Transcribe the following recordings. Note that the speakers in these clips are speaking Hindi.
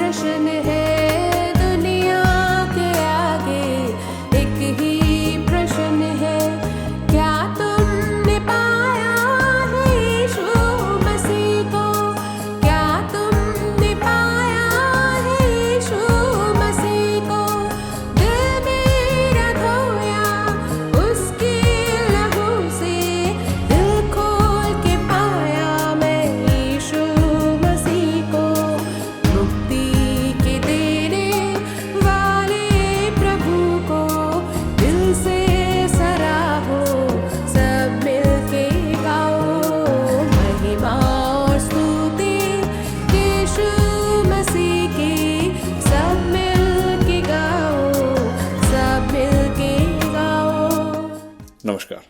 प्रश्न है दुनिया के आगे, एक ही प्रश्न है, क्या तुमने पाया है यीशु मसीह को? क्या तुमने पाया है यीशु मसीह को? दिल मेरा धोया उसके लहू से, दिल खोल के पाया मैं यीशु मसीह को। मुक्ति के देने वाले प्रभु को दिल से सराहो, सब मिलके गाओ महिमा और स्तुति यीशु मसीह की, सब मिलके गाओ, सब मिलके गाओ। नमस्कार।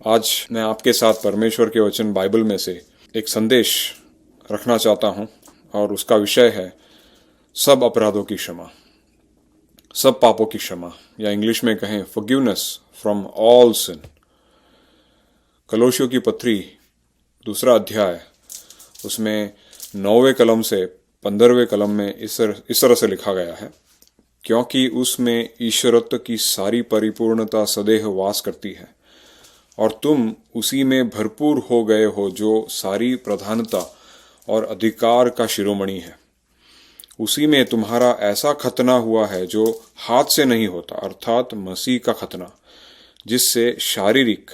आज मैं आपके साथ परमेश्वर के वचन बाइबल में से एक संदेश रखना चाहता हूं और उसका विषय है सब अपराधों की क्षमा, सब पापों की क्षमा, या इंग्लिश में कहें फॉरगिवनेस फ्रॉम ऑल सिन। कलोसियों की पत्री 2 अध्याय, उसमें 9वें कलम से 15वें कलम में इस तरह से लिखा गया है, क्योंकि उसमें ईश्वरत्व की सारी परिपूर्णता सदैव वास करती है और तुम उसी में भरपूर हो गए हो, जो सारी प्रधानता और अधिकार का शिरोमणि है। उसी में तुम्हारा ऐसा खतना हुआ है जो हाथ से नहीं होता, अर्थात मसीह का खतना, जिससे शारीरिक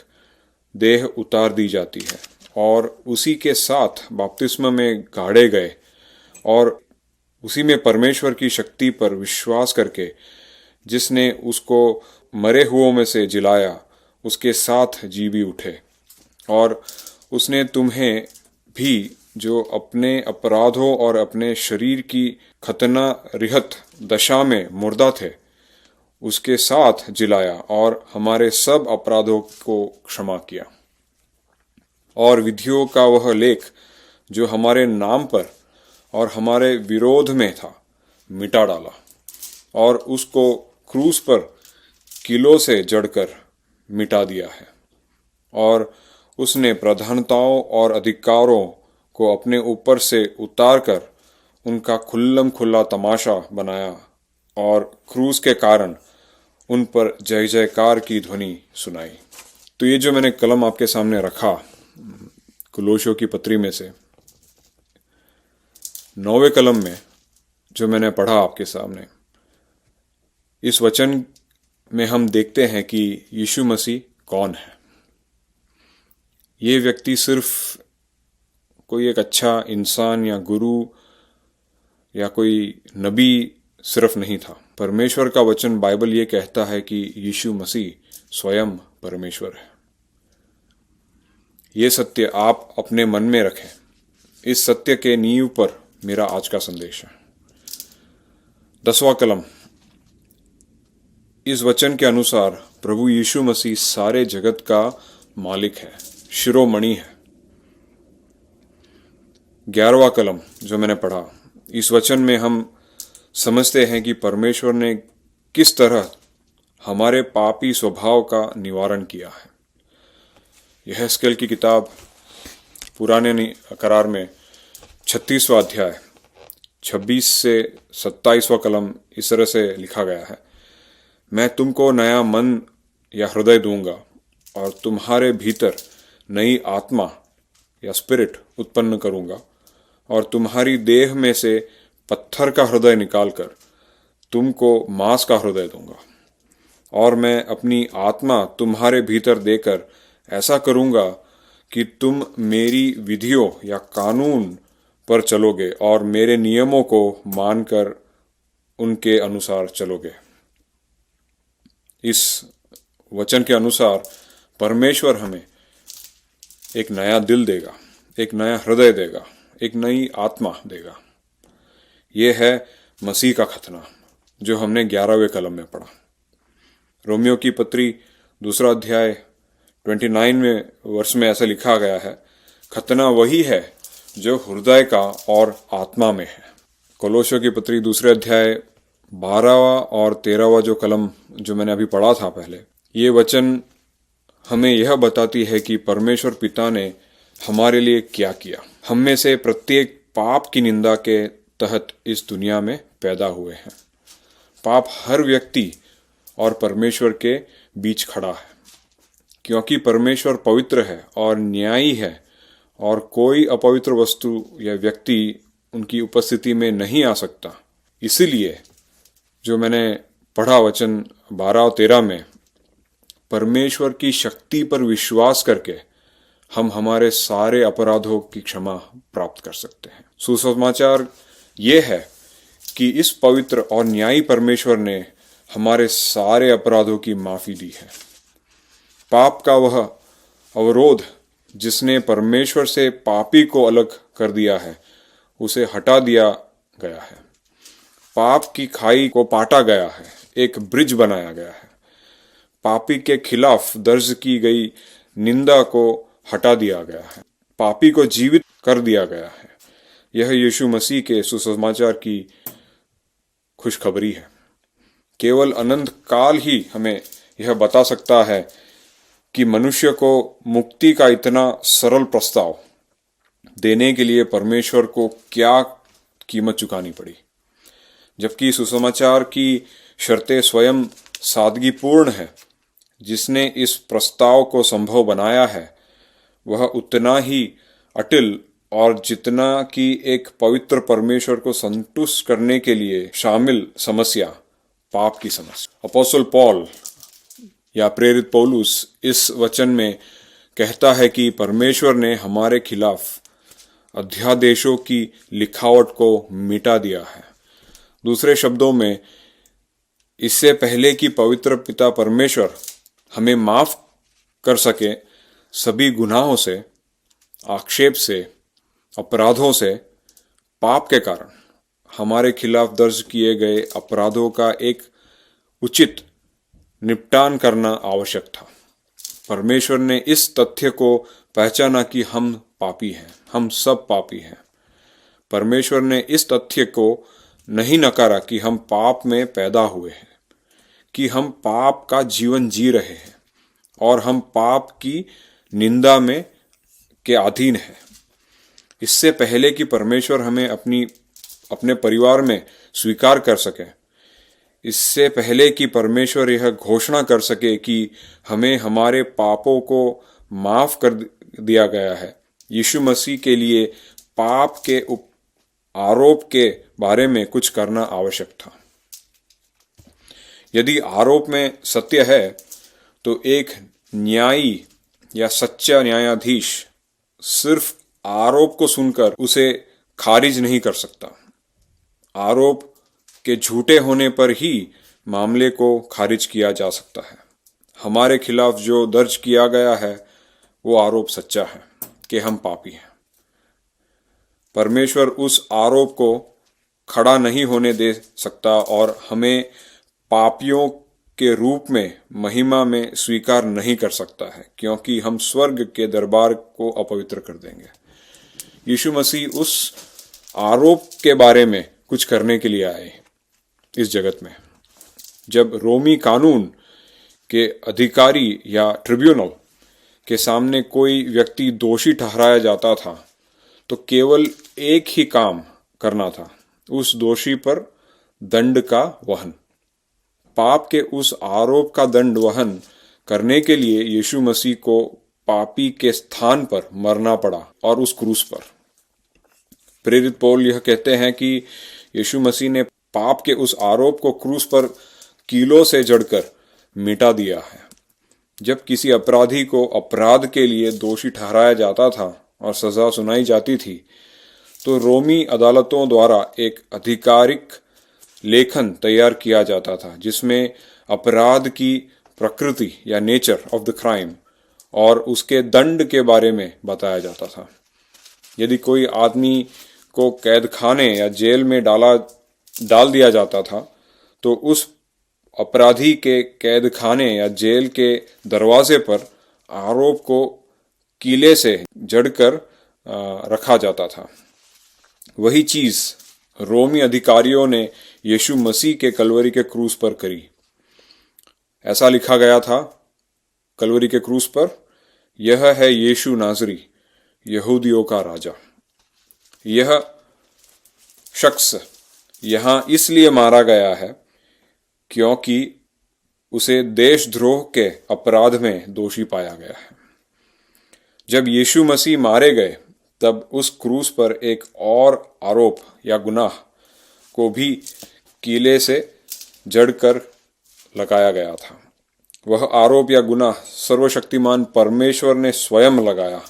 देह उतार दी जाती है, और उसी के साथ बपतिस्मा में गाड़े गए और उसी में परमेश्वर की शक्ति पर विश्वास करके, जिसने उसको मरे हुओं में से जिलाया, उसके साथ जी भी उठे। और उसने तुम्हें भी, जो अपने अपराधों और अपने शरीर की खतना रिहत दशा में मुर्दा थे, उसके साथ जिलाया और हमारे सब अपराधों को क्षमा किया, और विधियों का वह लेख जो हमारे नाम पर और हमारे विरोध में था मिटा डाला, और उसको क्रूस पर कीलों से जड़कर मिटा दिया है। और उसने प्रधानताओं और अधिकारों को अपने ऊपर से उतार कर उनका खुल्लम खुल्ला तमाशा बनाया, और क्रूस के कारण उन पर जय जयकार की ध्वनि सुनाई। तो ये जो मैंने कलम आपके सामने रखा कलोसियों की पत्री में से 9वें कलम में जो मैंने पढ़ा आपके सामने, इस वचन में हम देखते हैं कि यीशु मसीह कौन है। ये व्यक्ति सिर्फ कोई एक अच्छा इंसान या गुरु या कोई नबी सिर्फ नहीं था। परमेश्वर का वचन बाइबल ये कहता है कि यीशु मसीह स्वयं परमेश्वर है। ये सत्य आप अपने मन में रखें। इस सत्य के नींव पर मेरा आज का संदेश है। 10वां कलम, इस वचन के अनुसार प्रभु यीशु मसीह सारे जगत का मालिक है, शिरोमणि है। 11वां कलम जो मैंने पढ़ा, इस वचन में हम समझते हैं कि परमेश्वर ने किस तरह हमारे पापी स्वभाव का निवारण किया है। यहेजकेल की किताब पुराने करार में 36वां अध्याय 26 से 27वां कलम इस तरह से लिखा गया है, मैं तुमको नया मन या हृदय दूंगा और तुम्हारे भीतर नई आत्मा या स्पिरिट उत्पन्न करूंगा, और तुम्हारी देह में से पत्थर का हृदय निकालकर तुमको मांस का हृदय दूंगा, और मैं अपनी आत्मा तुम्हारे भीतर देकर ऐसा करूंगा कि तुम मेरी विधियों या कानून पर चलोगे और मेरे नियमों को मानकर उनके अनुसार चलोगे। इस वचन के अनुसार परमेश्वर हमें एक नया दिल देगा, एक नया हृदय देगा, एक नई आत्मा देगा। यह है मसीह का खतना जो हमने 11वें कलम में पढ़ा। रोमियो की पत्री 2 अध्याय 29 में वर्ष में ऐसा लिखा गया है, खतना वही है जो हृदय का और आत्मा में है। कोलोसियों की पत्री 2 अध्याय 12वां और 13वां जो कलम जो मैंने अभी पढ़ा था पहले, ये वचन हमें यह बताती है कि परमेश्वर पिता ने हमारे लिए क्या किया। हम में से प्रत्येक पाप की निंदा के तहत इस दुनिया में पैदा हुए हैं। पाप हर व्यक्ति और परमेश्वर के बीच खड़ा है, क्योंकि परमेश्वर पवित्र है और न्यायी है और कोई अपवित्र वस्तु या व्यक्ति उनकी उपस्थिति में नहीं आ सकता। इसीलिए जो मैंने पढ़ा वचन 12 और 13 में, परमेश्वर की शक्ति पर विश्वास करके हम हमारे सारे अपराधों की क्षमा प्राप्त कर सकते हैं। सुसमाचार ये है कि इस पवित्र और न्यायी परमेश्वर ने हमारे सारे अपराधों की माफी दी है। पाप का वह अवरोध जिसने परमेश्वर से पापी को अलग कर दिया है, उसे हटा दिया गया है। पाप की खाई को पाटा गया है, एक ब्रिज बनाया गया है। पापी के खिलाफ दर्ज की गई निंदा को हटा दिया गया है। पापी को जीवित कर दिया गया है। यह यीशु मसीह के सुसमाचार की खुशखबरी है। केवल अनंत काल ही हमें यह बता सकता है कि मनुष्य को मुक्ति का इतना सरल प्रस्ताव देने के लिए परमेश्वर को क्या कीमत चुकानी पड़ी, जबकि सुसमाचार की शर्तें स्वयं सादगीपूर्ण है। जिसने इस प्रस्ताव को संभव बनाया है वह उतना ही अटल और जितना कि एक पवित्र परमेश्वर को संतुष्ट करने के लिए शामिल समस्या पाप की समस्या। अपोस्तल पौल या प्रेरित पौलुस इस वचन में कहता है कि परमेश्वर ने हमारे खिलाफ अध्यादेशों की लिखावट को मिटा दिया है। दूसरे शब्दों में, इससे पहले कि पवित्र पिता परमेश्वर हमें माफ कर सके, सभी गुनाहों से, आक्षेप से, अपराधों से, पाप के कारण हमारे खिलाफ दर्ज किए गए अपराधों का एक उचित निपटान करना आवश्यक था। परमेश्वर ने इस तथ्य को पहचाना कि हम पापी हैं, हम सब पापी हैं। परमेश्वर ने इस तथ्य को नहीं नकारा कि हम पाप में पैदा हुए हैं, कि हम पाप का जीवन जी रहे हैं और हम पाप की निंदा में के अधीन हैं। इससे पहले कि परमेश्वर हमें अपने परिवार में स्वीकार कर सके, इससे पहले कि परमेश्वर यह घोषणा कर सके कि हमें हमारे पापों को माफ कर दिया गया है, यीशु मसीह के लिए पाप के आरोप के बारे में कुछ करना आवश्यक था। यदि आरोप में सत्य है तो एक न्यायी या सच्चा न्यायाधीश सिर्फ आरोप को सुनकर उसे खारिज नहीं कर सकता। आरोप के झूठे होने पर ही मामले को खारिज किया जा सकता है। हमारे खिलाफ जो दर्ज किया गया है वो आरोप सच्चा है कि हम पापी हैं। परमेश्वर उस आरोप को खड़ा नहीं होने दे सकता और हमें पापियों के रूप में महिमा में स्वीकार नहीं कर सकता है, क्योंकि हम स्वर्ग के दरबार को अपवित्र कर देंगे। यीशु मसीह उस आरोप के बारे में कुछ करने के लिए आए इस जगत में। जब रोमी कानून के अधिकारी या ट्रिब्यूनल के सामने कोई व्यक्ति दोषी ठहराया जाता था तो केवल एक ही काम करना था, उस दोषी पर दंड का वहन। पाप के उस आरोप का दंड वहन करने के लिए यीशु मसीह को पापी के स्थान पर मरना पड़ा, और उस क्रूस पर। प्रेरित पौल यह कहते हैं कि यीशु मसीह ने पाप के उस आरोप को क्रूस पर कीलों से जड़कर मिटा दिया है। जब किसी अपराधी को अपराध के लिए दोषी ठहराया जाता था और सजा सुनाई जाती थी, तो रोमी अदालतों द्वारा एक आधिकारिक लेखन तैयार किया जाता था जिसमें अपराध की प्रकृति या नेचर ऑफ द क्राइम और उसके दंड के बारे में बताया जाता था। यदि कोई आदमी को कैद खाने या जेल में डाल दिया जाता था तो उस अपराधी के कैद खाने या जेल के दरवाजे पर आरोप को कीले से जड़कर रखा जाता था। वही चीज रोमी अधिकारियों ने यीशु मसीह के कलवरी के क्रूस पर करी। ऐसा लिखा गया था कलवरी के क्रूस पर, यह है यीशु नाजरी, यहूदियों का राजा। यह शख्स यहां इसलिए मारा गया है क्योंकि उसे देशद्रोह के अपराध में दोषी पाया गया है। जब यीशु मसीह मारे गए तब उस क्रूस पर एक और आरोप या गुनाह को भी कीले से जड़कर लगाया गया था। वह आरोप या गुनाह सर्वशक्तिमान परमेश्वर ने स्वयं लगाया।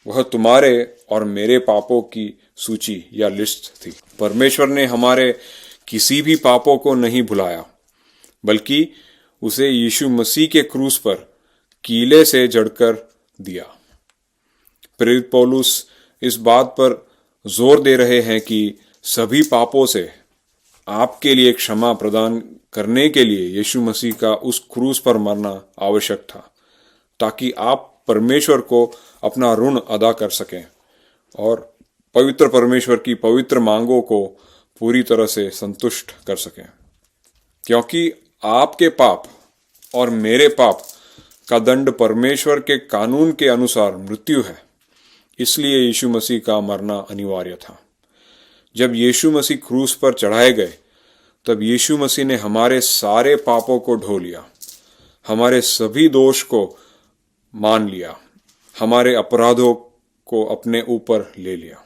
वह तुम्हारे और मेरे पापों की सूची या लिस्ट थी। परमेश्वर ने हमारे किसी भी पापों को नहीं भुलाया, बल्कि उसे यीशु मसीह के क्रूस पर कीले से जड़कर दिया। प्रेरित पौलुस इस बात पर जोर दे रहे हैं कि सभी पापों से आपके लिए क्षमा प्रदान करने के लिए यीशु मसीह का उस क्रूस पर मरना आवश्यक था, ताकि आप परमेश्वर को अपना ऋण अदा कर सकें और पवित्र परमेश्वर की पवित्र मांगों को पूरी तरह से संतुष्ट कर सकें। क्योंकि आपके पाप और मेरे पाप का दंड परमेश्वर के कानून के अनुसार मृत्यु है, इसलिए यीशु मसीह का मरना अनिवार्य था। जब यीशु मसीह क्रूस पर चढ़ाए गए तब यीशु मसीह ने हमारे सारे पापों को ढो लिया, हमारे सभी दोष को मान लिया, हमारे अपराधों को अपने ऊपर ले लिया।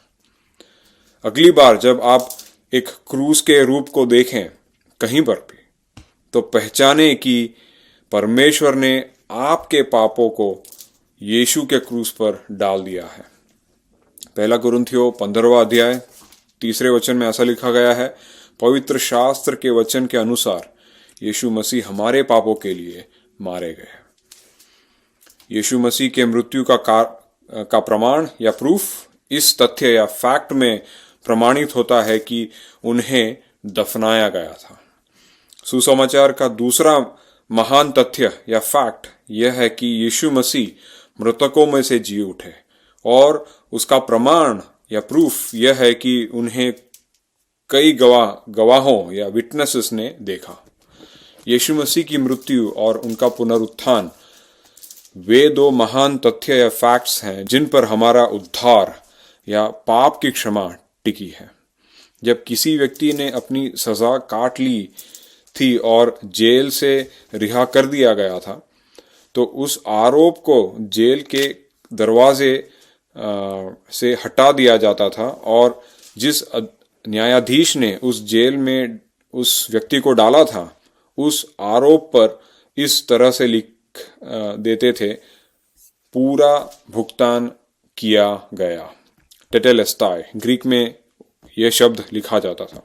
अगली बार जब आप एक क्रूस के रूप को देखें कहीं पर भी, तो पहचाने कि परमेश्वर ने आपके पापों को यीशु के क्रूस पर डाल दिया है। पहला कुरिन्थियों 15वां अध्याय 3 वचन में ऐसा लिखा गया है, पवित्र शास्त्र के वचन के अनुसार यीशु मसीह हमारे पापों के लिए मारे गए। यीशु मसीह के मृत्यु का प्रमाण या प्रूफ इस तथ्य या फैक्ट में प्रमाणित होता है कि उन्हें दफनाया गया था। सुसमाचार का दूसरा महान तथ्य या फैक्ट यह है कि यीशु मसीह मृतकों में से जी उठे, और उसका प्रमाण या प्रूफ यह है कि उन्हें कई गवाहों या विटनेसेस ने देखा। यीशु मसीह की मृत्यु और उनका पुनरुत्थान वे दो महान तथ्य या फैक्ट्स हैं जिन पर हमारा उद्धार या पाप की क्षमा टिकी है। जब किसी व्यक्ति ने अपनी सजा काट ली थी और जेल से रिहा कर दिया गया था, तो उस आरोप को जेल के दरवाजे से हटा दिया जाता था, और जिस न्यायाधीश ने उस जेल में उस व्यक्ति को डाला था, उस आरोप पर इस तरह से लिख देते थे, पूरा भुगतान किया गया। टेटेलेस्टाई ग्रीक में यह शब्द लिखा जाता था।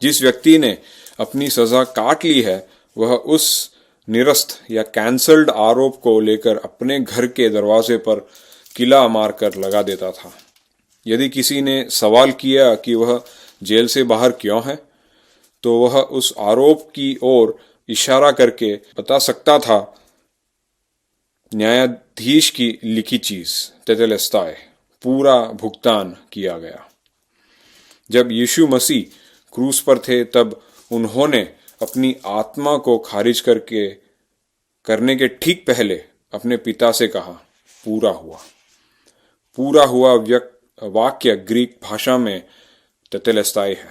जिस व्यक्ति ने अपनी सजा काट ली है, वह उस निरस्त या कैंसल्ड आरोप को लेकर अपने घर के दरवाजे पर किला मारकर लगा देता था। यदि किसी ने सवाल किया कि वह जेल से बाहर क्यों है, तो वह उस आरोप की ओर इशारा करके बता सकता था, न्यायाधीश की लिखी चीज टेटेलेस्टाई, पूरा भुगतान किया गया। जब यीशु मसीह क्रूस पर थे तब उन्होंने अपनी आत्मा को खारिज करने के ठीक पहले अपने पिता से कहा, पूरा हुआ। पूरा हुआ वाक्य ग्रीक भाषा में टेटेलेस्टाई है।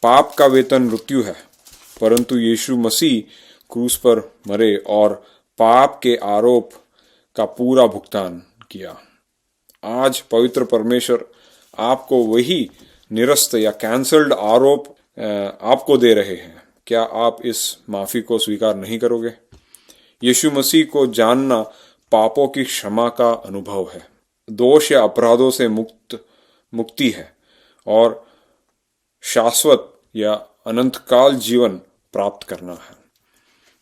पाप का वेतन मृत्यु है, परंतु यीशु मसीह क्रूस पर मरे और पाप के आरोप का पूरा भुगतान किया। आज पवित्र परमेश्वर आपको वही निरस्त या कैंसल्ड आरोप आपको दे रहे हैं। क्या आप इस माफी को स्वीकार नहीं करोगे? यीशु मसीह को जानना पापों की क्षमा का अनुभव है, दोष या अपराधों से मुक्ति है और शाश्वत या अनंतकाल जीवन प्राप्त करना है।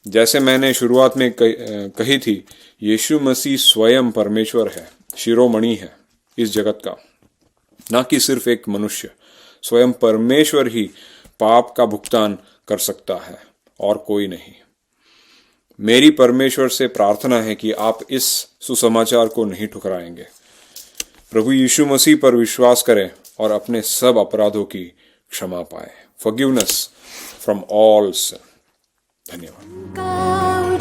जैसे मैंने शुरुआत में कही थी, यीशु मसीह स्वयं परमेश्वर है, शिरोमणि है इस जगत का, ना कि सिर्फ एक मनुष्य। स्वयं परमेश्वर ही पाप का भुगतान कर सकता है और कोई नहीं। मेरी परमेश्वर से प्रार्थना है कि आप इस सुसमाचार को नहीं ठुकराएंगे। प्रभु यीशु मसीह पर विश्वास करें और अपने सब अपराधों की क्षमा पाए। फॉरगिवनेस फ्रॉम ऑल सिन। धन्यवाद।